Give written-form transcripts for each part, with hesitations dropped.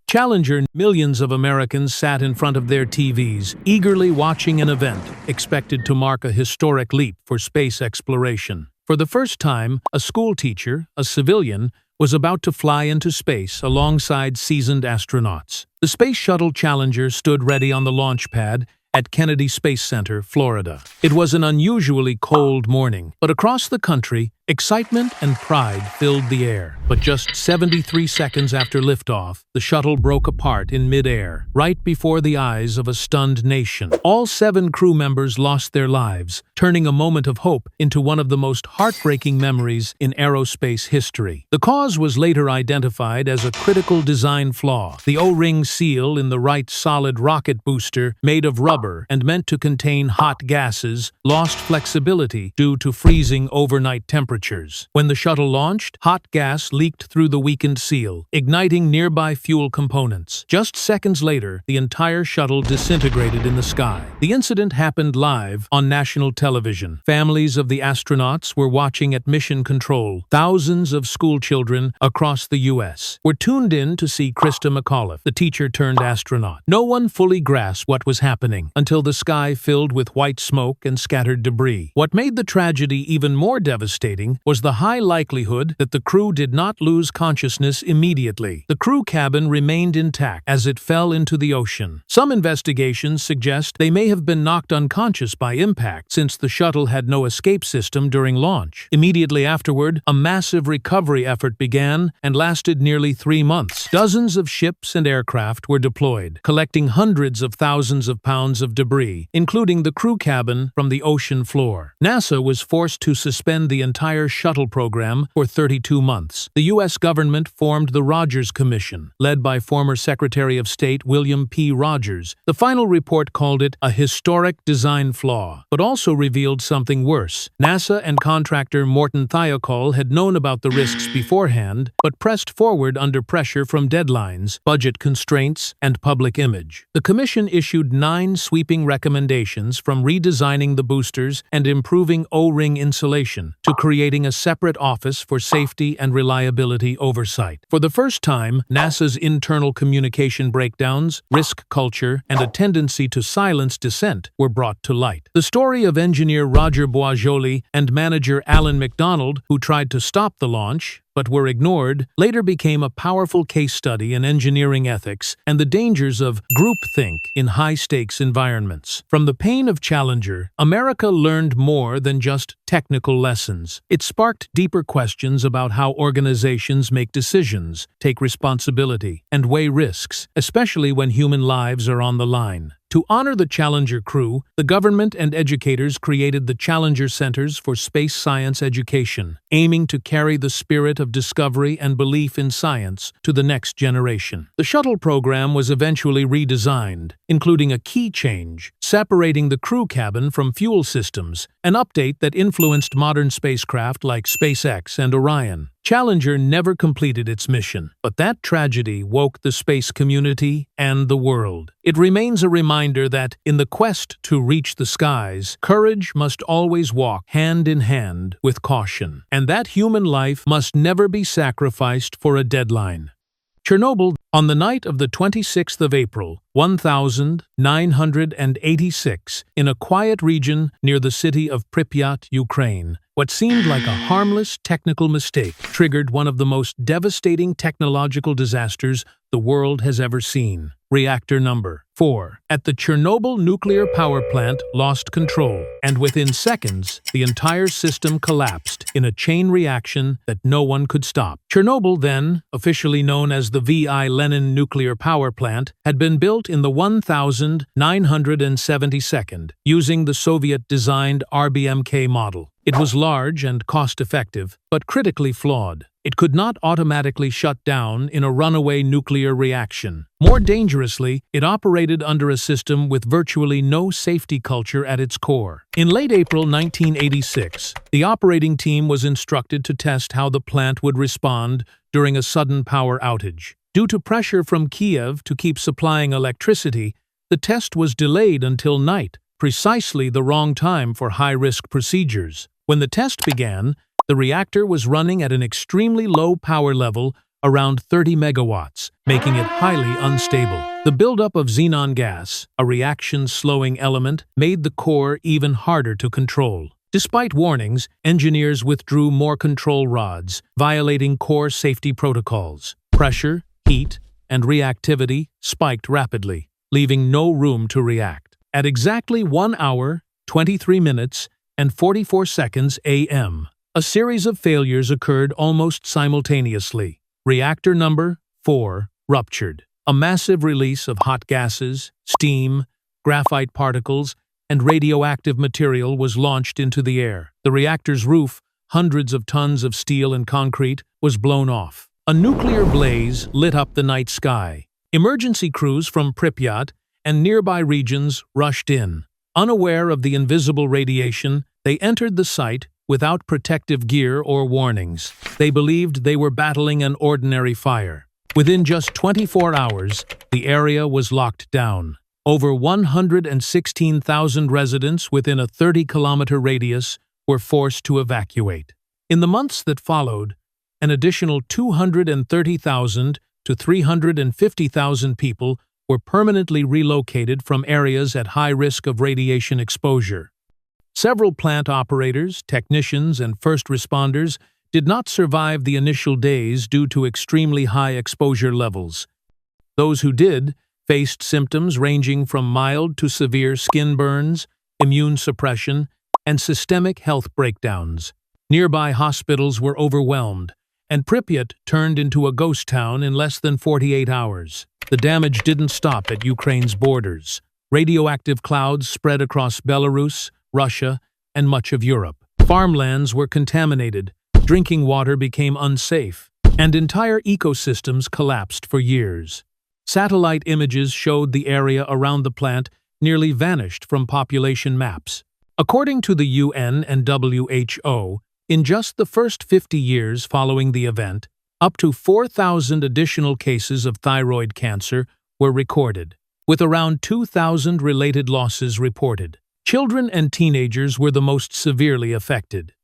Challenger. Millions of Americans sat in front of their TVs, eagerly watching an event expected to mark a historic leap for space exploration. For the first time, a school teacher, a civilian, was about to fly into space alongside seasoned astronauts. The Space Shuttle Challenger stood ready on the launch pad at Kennedy Space Center, Florida. It was an unusually cold morning, but across the country, excitement and pride filled the air. But just 73 seconds after liftoff, the shuttle broke apart in mid-air, right before the eyes of a stunned nation. All 7 crew members lost their lives, turning a moment of hope into one of the most heartbreaking memories in aerospace history. The cause was later identified as a critical design flaw. The O-ring seal in the right solid rocket booster, made of rubber and meant to contain hot gases, lost flexibility due to freezing overnight temperatures. When the shuttle launched, hot gas leaked through the weakened seal, igniting nearby fuel components. Just seconds later, the entire shuttle disintegrated in the sky. The incident happened live on national television. Families of the astronauts were watching at mission control. Thousands of schoolchildren across the U.S. were tuned in to see Krista McAuliffe, the teacher-turned-astronaut. No one fully grasped what was happening until the sky filled with white smoke and scattered debris. What made the tragedy even more devastating was the high likelihood that the crew did not lose consciousness immediately. The crew cabin remained intact as it fell into the ocean. Some investigations suggest they may have been knocked unconscious by impact, since the shuttle had no escape system during launch. Immediately afterward, a massive recovery effort began and lasted nearly 3 months. Dozens of ships and aircraft were deployed, collecting hundreds of thousands of pounds of debris, including the crew cabin from the ocean floor. NASA was forced to suspend the entire shuttle program for 32 months. The U.S. government formed the Rogers Commission, led by former Secretary of State William P. Rogers. The final report called it a historic design flaw, but also revealed something worse. NASA and contractor Morton Thiokol had known about the risks beforehand, but pressed forward under pressure from deadlines, budget constraints, and public image. The commission issued 9 sweeping recommendations, from redesigning the boosters and improving O-ring insulation to creating a separate office for safety and reliability oversight. For the first time, NASA's internal communication breakdowns, risk culture, and a tendency to silence dissent were brought to light. The story of engineer Roger Boisjoli and manager Alan McDonald, who tried to stop the launch but were ignored, later became a powerful case study in engineering ethics and the dangers of groupthink in high-stakes environments. From the pain of Challenger, America learned more than just technical lessons. It sparked deeper questions about how organizations make decisions, take responsibility, and weigh risks, especially when human lives are on the line. To honor the Challenger crew, the government and educators created the Challenger Centers for Space Science Education, aiming to carry the spirit of discovery and belief in science to the next generation. The shuttle program was eventually redesigned, including a key change, separating the crew cabin from fuel systems, an update that influenced modern spacecraft like SpaceX and Orion. Challenger never completed its mission, but that tragedy woke the space community and the world. It remains a reminder that, in the quest to reach the skies, courage must always walk hand in hand with caution, and that human life must never be sacrificed for a deadline. Chernobyl. On the night of the 26th of April, 1986, in a quiet region near the city of Pripyat, Ukraine, what seemed like a harmless technical mistake triggered one of the most devastating technological disasters the world has ever seen. Reactor number 4 at the Chernobyl nuclear power plant lost control, and within seconds, the entire system collapsed in a chain reaction that no one could stop. Chernobyl, then officially known as the V.I. Lenin nuclear power plant, had been built in the 1972nd using the Soviet-designed RBMK model. It was large and cost-effective, but critically flawed. It could not automatically shut down in a runaway nuclear reaction. More dangerously, it operated under a system with virtually no safety culture at its core. In late April 1986, the operating team was instructed to test how the plant would respond during a sudden power outage. Due to pressure from Kiev to keep supplying electricity, the test was delayed until night, precisely the wrong time for high-risk procedures. When the test began, the reactor was running at an extremely low power level around 30 megawatts, making it highly unstable. The buildup of xenon gas, a reaction-slowing element, made the core even harder to control. Despite warnings, engineers withdrew more control rods, violating core safety protocols. Pressure, heat, and reactivity spiked rapidly, leaving no room to react. At exactly 1 hour, 23 minutes, and 44 seconds a.m., a series of failures occurred almost simultaneously. Reactor number 4 ruptured. A massive release of hot gases, steam, graphite particles, and radioactive material was launched into the air. The reactor's roof, hundreds of tons of steel and concrete, was blown off. A nuclear blaze lit up the night sky. Emergency crews from Pripyat and nearby regions rushed in. Unaware of the invisible radiation, they entered the site without protective gear or warnings. They believed they were battling an ordinary fire. Within just 24 hours, the area was locked down. Over 116,000 residents within a 30-kilometer radius were forced to evacuate. In the months that followed, an additional 230,000 to 350,000 people were permanently relocated from areas at high risk of radiation exposure. Several plant operators, technicians, and first responders did not survive the initial days due to extremely high exposure levels. Those who did faced symptoms ranging from mild to severe skin burns, immune suppression, and systemic health breakdowns. Nearby hospitals were overwhelmed, and Pripyat turned into a ghost town in less than 48 hours. The damage didn't stop at Ukraine's borders. Radioactive clouds spread across Belarus, Russia, and much of Europe. Farmlands were contaminated, drinking water became unsafe, and entire ecosystems collapsed for years. Satellite images showed the area around the plant nearly vanished from population maps. According to the UN and WHO, in just the first 50 years following the event, up to 4,000 additional cases of thyroid cancer were recorded, with around 2,000 related losses reported. Children and teenagers were the most severely affected.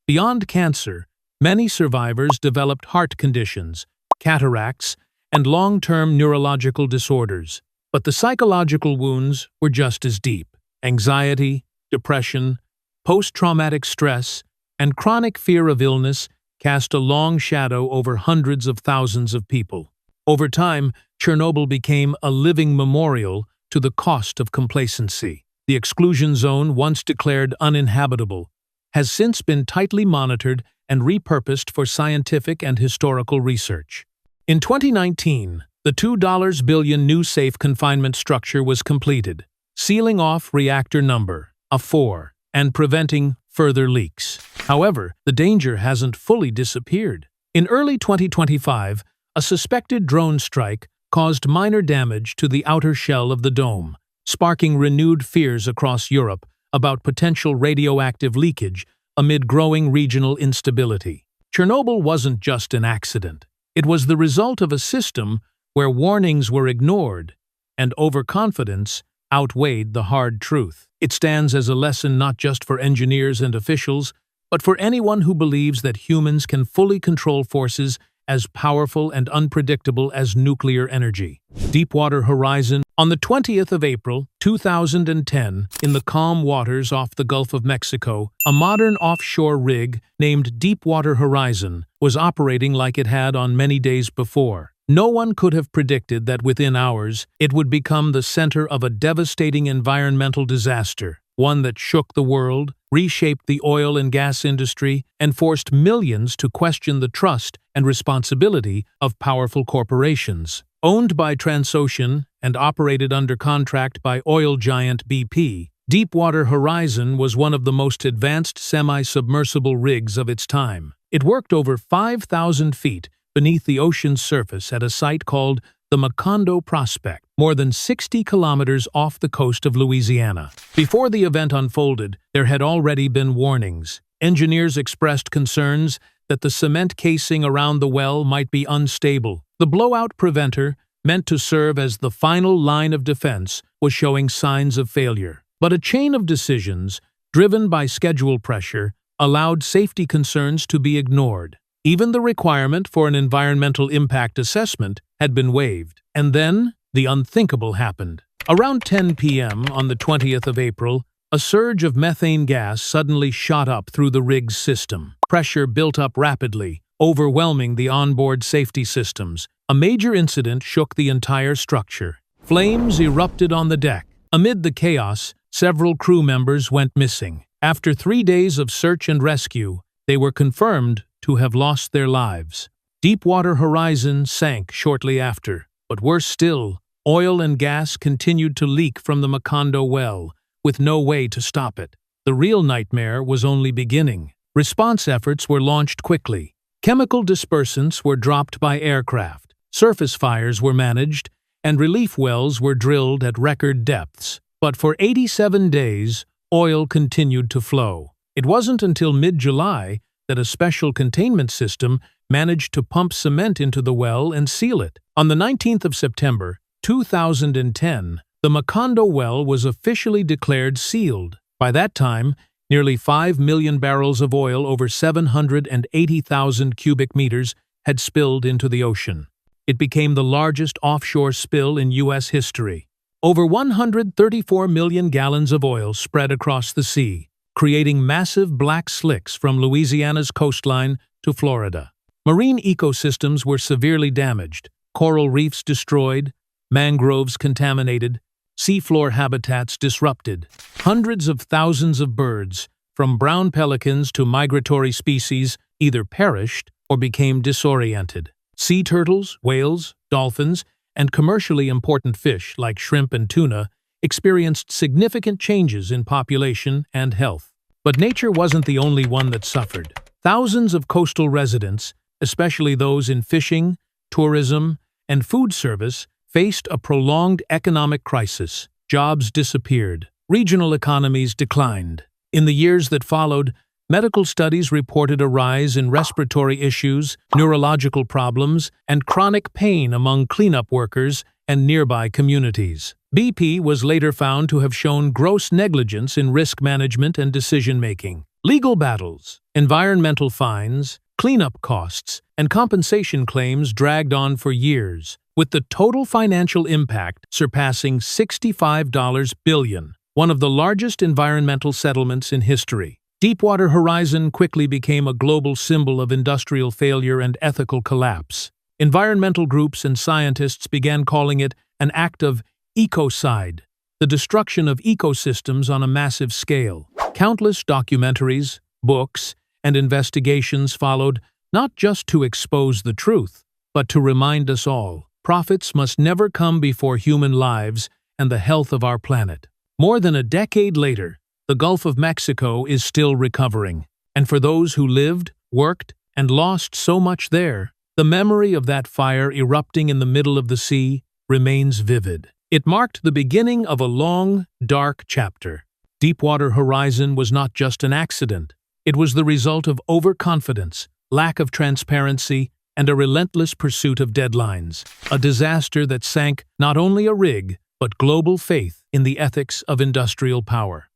Beyond cancer, many survivors developed heart conditions, cataracts, and long-term neurological disorders. But the psychological wounds were just as deep. Anxiety, depression, post-traumatic stress, and chronic fear of illness cast a long shadow over hundreds of thousands of people. Over time, Chernobyl became a living memorial to the cost of complacency. The exclusion zone, once declared uninhabitable, has since been tightly monitored and repurposed for scientific and historical research. In 2019, the $2 billion new safe confinement structure was completed, sealing off reactor number 4 and preventing further leaks. However, the danger hasn't fully disappeared. In early 2025, a suspected drone strike caused minor damage to the outer shell of the dome, sparking renewed fears across Europe about potential radioactive leakage amid growing regional instability. Chernobyl wasn't just an accident. It was the result of a system where warnings were ignored and overconfidence outweighed the hard truth. It stands as a lesson not just for engineers and officials, but for anyone who believes that humans can fully control forces as powerful and unpredictable as nuclear energy. Deepwater Horizon. On the 20th of April, 2010, in the calm waters off the Gulf of Mexico, a modern offshore rig named Deepwater Horizon was operating like it had on many days before. No one could have predicted that within hours, it would become the center of a devastating environmental disaster, one that shook the world, reshaped the oil and gas industry, and forced millions to question the trust and responsibility of powerful corporations. Owned by Transocean and operated under contract by oil giant BP, Deepwater Horizon was one of the most advanced semi-submersible rigs of its time. It worked over 5,000 feet beneath the ocean's surface at a site called the Macondo Prospect, more than 60 kilometers off the coast of Louisiana. Before the event unfolded, there had already been warnings. Engineers expressed concerns that the cement casing around the well might be unstable. The blowout preventer, meant to serve as the final line of defense, was showing signs of failure. But a chain of decisions, driven by schedule pressure, allowed safety concerns to be ignored. Even the requirement for an environmental impact assessment had been waived. And then, the unthinkable happened. Around 10 p.m. on the 20th of April, a surge of methane gas suddenly shot up through the rig's system. Pressure built up rapidly, overwhelming the onboard safety systems. A major incident shook the entire structure. Flames erupted on the deck. Amid the chaos, several crew members went missing. After 3 days of search and rescue, they were confirmed to have lost their lives. Deepwater Horizon sank shortly after, but worse still, oil and gas continued to leak from the Macondo well, with no way to stop it. The real nightmare was only beginning. Response efforts were launched quickly. Chemical dispersants were dropped by aircraft. Surface fires were managed, and relief wells were drilled at record depths. But for 87 days, oil continued to flow. It wasn't until mid-July that a special containment system managed to pump cement into the well and seal it. On the 19th of September, 2010, the Macondo well was officially declared sealed. By that time, nearly 5 million barrels of oil over 780,000 cubic meters had spilled into the ocean. It became the largest offshore spill in U.S. history. Over 134 million gallons of oil spread across the sea, creating massive black slicks from Louisiana's coastline to Florida. Marine ecosystems were severely damaged, coral reefs destroyed, mangroves contaminated, seafloor habitats disrupted. Hundreds of thousands of birds, from brown pelicans to migratory species, either perished or became disoriented. Sea turtles, whales, dolphins, and commercially important fish like shrimp and tuna experienced significant changes in population and health. But nature wasn't the only one that suffered. Thousands of coastal residents, especially those in fishing, tourism, and food service, faced a prolonged economic crisis. Jobs disappeared. Regional economies declined. In the years that followed, medical studies reported a rise in respiratory issues, neurological problems, and chronic pain among cleanup workers and nearby communities. BP was later found to have shown gross negligence in risk management and decision-making. Legal battles, environmental fines, cleanup costs, and compensation claims dragged on for years, with the total financial impact surpassing $65 billion, one of the largest environmental settlements in history. Deepwater Horizon quickly became a global symbol of industrial failure and ethical collapse. Environmental groups and scientists began calling it an act of ecocide, the destruction of ecosystems on a massive scale. Countless documentaries, books, and investigations followed, not just to expose the truth, but to remind us all, profits must never come before human lives and the health of our planet. More than a decade later, the Gulf of Mexico is still recovering, and for those who lived, worked, and lost so much there, the memory of that fire erupting in the middle of the sea remains vivid. It marked the beginning of a long, dark chapter. Deepwater Horizon was not just an accident. It was the result of overconfidence, lack of transparency, and a relentless pursuit of deadlines. A disaster that sank not only a rig, but global faith in the ethics of industrial power.